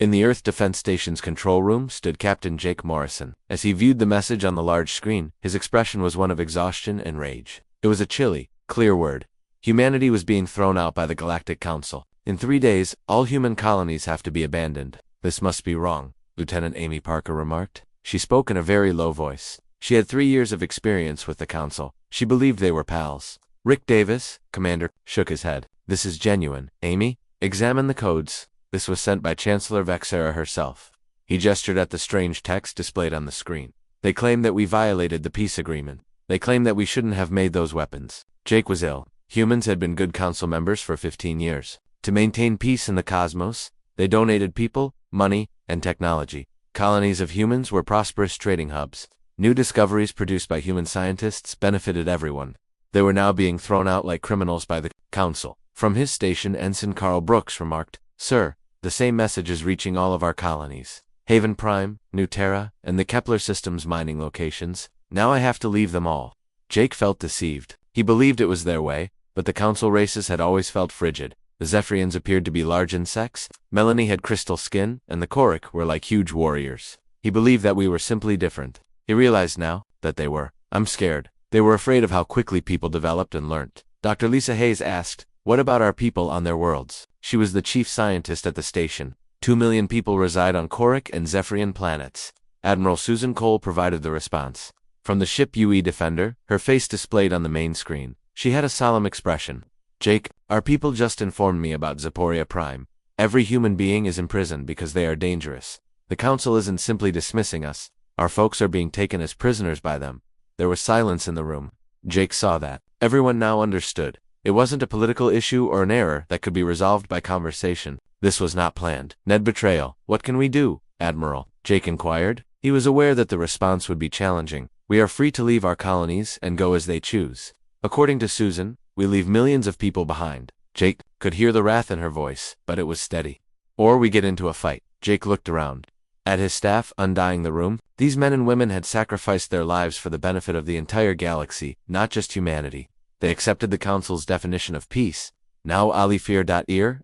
In the Earth Defense Station's control room stood Captain Jake Morrison. As he viewed the message on the large screen, his expression was one of exhaustion and rage. It was a chilly, clear word. Humanity was being thrown out by the Galactic Council. In 3 days, all human colonies have to be abandoned. This must be wrong, Lieutenant Amy Parker remarked. She spoke in a very low voice. She had 3 years of experience with the Council. She believed they were pals. Rick Davis, Commander, shook his head. This is genuine. Amy, examine the codes. This was sent by Chancellor Vexera herself. He gestured at the strange text displayed on the screen. They claim that we violated the peace agreement. They claim that we shouldn't have made those weapons. Jake was ill. Humans had been good council members for 15 years. To maintain peace in the cosmos, they donated people, money, and technology. Colonies of humans were prosperous trading hubs. New discoveries produced by human scientists benefited everyone. They were now being thrown out like criminals by the Council. From his station, Ensign Carl Brooks remarked, "Sir, the same message is reaching all of our colonies. Haven Prime, New Terra, and the Kepler Systems mining locations. Now I have to leave them all." Jake felt deceived. He believed it was their way, but the Council races had always felt frigid. The Zephyrians appeared to be large insects, Melanie had crystal skin, and the Korik were like huge warriors. He believed that we were simply different. He realized now that they were. "I'm scared." They were afraid of how quickly people developed and learnt. Dr. Lisa Hayes asked, "What about our people on their worlds?" She was the chief scientist at the station. 2 million people reside on Korik and Zephyrian planets. Admiral Susan Cole provided the response. From the ship UE Defender, her face displayed on the main screen. She had a solemn expression. "Jake, our people just informed me about Zaporia Prime. Every human being is imprisoned because they are dangerous. The Council isn't simply dismissing us. Our folks are being taken as prisoners by them." There was silence in the room. Jake saw that. Everyone now understood. It wasn't a political issue or an error that could be resolved by conversation. This was not planned. "Ned betrayal. What can we do, Admiral?" Jake inquired. He was aware that the response would be challenging. "We are free to leave our colonies and go as they choose. According to Susan, we leave millions of people behind." Jake could hear the wrath in her voice, but it was steady. "Or we get into a fight." Jake looked around. At his staff, undying the room, these men and women had sacrificed their lives for the benefit of the entire galaxy, not just humanity. They accepted the Council's definition of peace. Now Ali fear.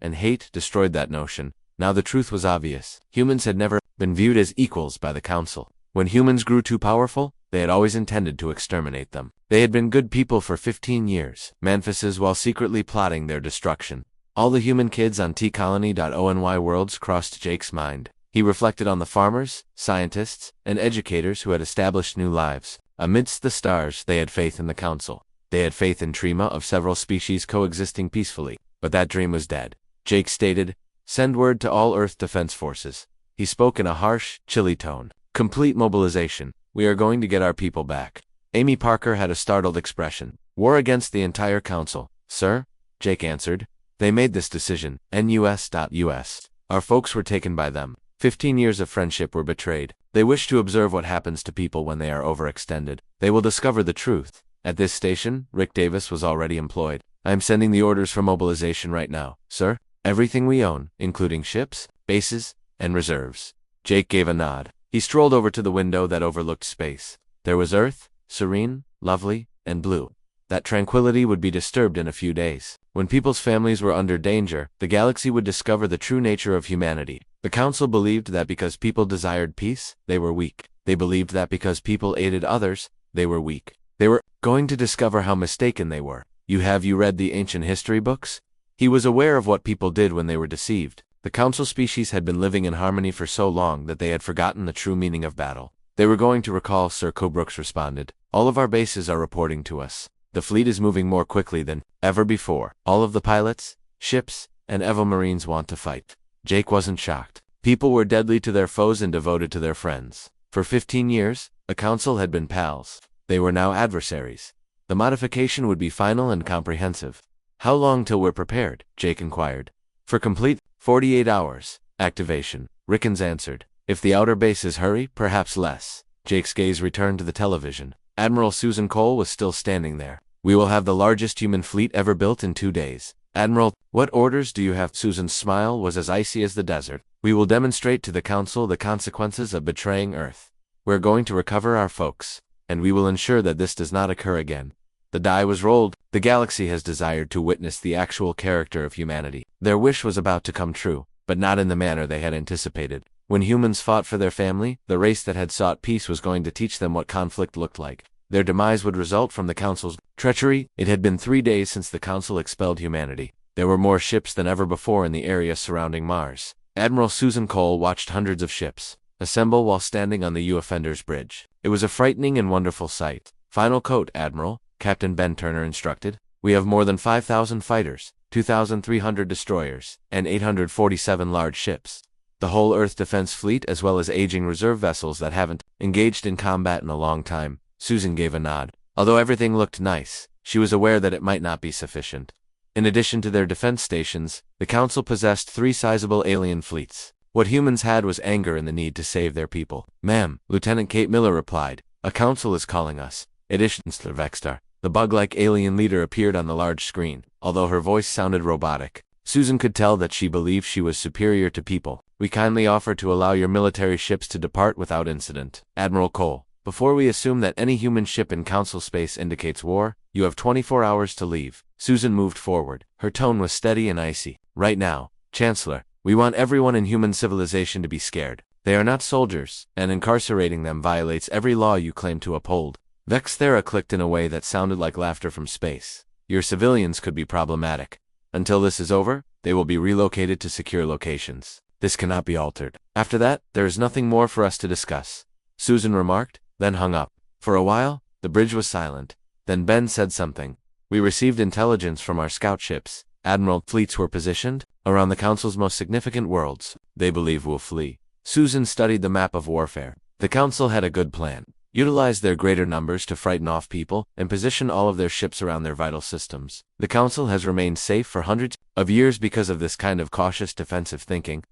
And hate destroyed that notion. Now the truth was obvious. Humans had never been viewed as equals by the Council. When humans grew too powerful, they had always intended to exterminate them. They had been good people for 15 years, manfaces while secretly plotting their destruction. All the human kids on T-Colony.ONY worlds crossed Jake's mind. He reflected on the farmers, scientists, and educators who had established new lives. Amidst the stars, they had faith in the Council. They had faith in Trima of several species coexisting peacefully. But that dream was dead. Jake stated, "Send word to all Earth Defense Forces." He spoke in a harsh, chilly tone. "Complete mobilization. We are going to get our people back." Amy Parker had a startled expression. "War against the entire Council, sir?" Jake answered. "They made this decision. NUS.US. Our folks were taken by them. 15 years of friendship were betrayed. They wish to observe what happens to people when they are overextended. They will discover the truth." At this station, Rick Davis was already employed. "I am sending the orders for mobilization right now, sir. Everything we own, including ships, bases, and reserves." Jake gave a nod. He strolled over to the window that overlooked space. There was Earth, serene, lovely, and blue. That tranquility would be disturbed in a few days. When people's families were under danger, the galaxy would discover the true nature of humanity. The Council believed that because people desired peace, they were weak. They believed that because people aided others, they were weak. They were going to discover how mistaken they were. Have you read the ancient history books? He was aware of what people did when they were deceived. The Council species had been living in harmony for so long that they had forgotten the true meaning of battle. "They were going to recall," Sir Cobrooks responded. "All of our bases are reporting to us. The fleet is moving more quickly than ever before. All of the pilots, ships, and Evo Marines want to fight." Jake wasn't shocked. People were deadly to their foes and devoted to their friends. For 15 years, the Council had been pals. They were now adversaries. The modification would be final and comprehensive. "How long till we're prepared?" Jake inquired. "For complete 48 hours. Activation," Rickens answered. "If the outer bases hurry, perhaps less." Jake's gaze returned to the television. Admiral Susan Cole was still standing there. "We will have the largest human fleet ever built in 2 days. Admiral, what orders do you have?" Susan's smile was as icy as the desert. "We will demonstrate to the Council the consequences of betraying Earth. We're going to recover our folks, and we will ensure that this does not occur again." The die was rolled. The galaxy has desired to witness the actual character of humanity. Their wish was about to come true. but not in the manner they had anticipated. When humans fought for their family, the race that had sought peace was going to teach them what conflict looked like. Their demise would result from the Council's treachery. It had been 3 days since the Council expelled humanity. There were more ships than ever before in the area surrounding Mars. Admiral Susan Cole watched hundreds of ships assemble while standing on the U-Offenders Bridge. It was a frightening and wonderful sight. "Final coat, Admiral," Captain Ben Turner instructed. "We have more than 5,000 fighters, 2,300 destroyers, and 847 large ships. The whole Earth Defense Fleet as well as aging reserve vessels that haven't engaged in combat in a long time." Susan gave a nod. Although everything looked nice, she was aware that it might not be sufficient. In addition to their defense stations, the Council possessed 3 sizable alien fleets. What humans had was anger and the need to save their people. "Ma'am," Lieutenant Kate Miller replied, "a council is calling us. It is Vextar." The bug-like alien leader appeared on the large screen. Although her voice sounded robotic, Susan could tell that she believed she was superior to people. "We kindly offer to allow your military ships to depart without incident. Admiral Cole, before we assume that any human ship in Council space indicates war, you have 24 hours to leave." Susan moved forward. Her tone was steady and icy. "Right now, Chancellor, we want everyone in human civilization to be scared. They are not soldiers, and incarcerating them violates every law you claim to uphold." Vexthera clicked in a way that sounded like laughter from space. "Your civilians could be problematic. Until this is over, they will be relocated to secure locations. This cannot be altered. After that, there is nothing more for us to discuss," Susan remarked, then hung up. For a while, the bridge was silent. Then Ben said something. "We received intelligence from our scout ships. Admiral, fleets were positioned around the Council's most significant worlds. They believe we'll flee." Susan studied the map of warfare. The Council had a good plan. Utilize their greater numbers to frighten off people and position all of their ships around their vital systems. The Council has remained safe for hundreds of years because of this kind of cautious defensive thinking.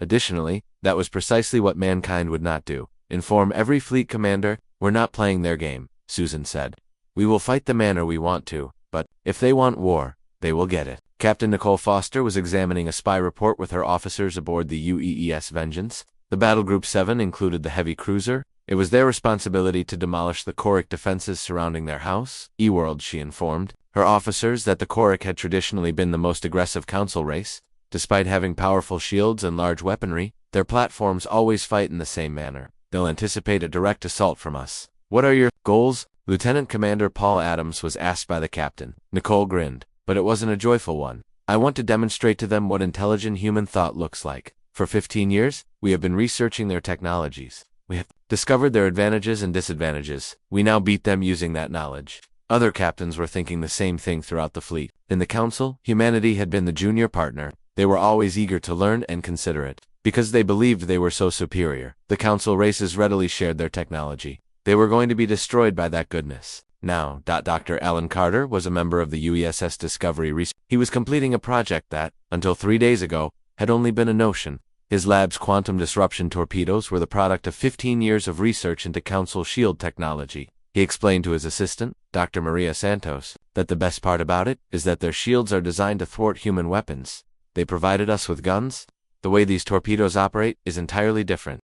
Additionally, that was precisely what mankind would not do. "Inform every fleet commander, we're not playing their game," Susan said. "We will fight the manner we want to, but if they want war, they will get it." Captain Nicole Foster was examining a spy report with her officers aboard the UEES Vengeance. The Battle Group 7 included the heavy cruiser. It was their responsibility to demolish the Choric defenses surrounding their house. E-World, she informed her officers that the Choric had traditionally been the most aggressive Council race. Despite having powerful shields and large weaponry, their platforms always fight in the same manner. "They'll anticipate a direct assault from us." "What are your goals?" Lieutenant Commander Paul Adams was asked by the captain. Nicole grinned, but it wasn't a joyful one. "I want to demonstrate to them what intelligent human thought looks like. For 15 years, we have been researching their technologies. We have discovered their advantages and disadvantages. We now beat them using that knowledge." Other captains were thinking the same thing throughout the fleet. In the Council, humanity had been the junior partner. They were always eager to learn and considerate. Because they believed they were so superior, the Council races readily shared their technology. They were going to be destroyed by that goodness. Now, Dr. Alan Carter was a member of the UESS Discovery Research. He was completing a project that, until 3 days ago, had only been a notion. His lab's quantum disruption torpedoes were the product of 15 years of research into Council shield technology. He explained to his assistant, Dr. Maria Santos, that the best part about it is that their shields are designed to thwart human weapons. They provided us with guns. The way these torpedoes operate is entirely different.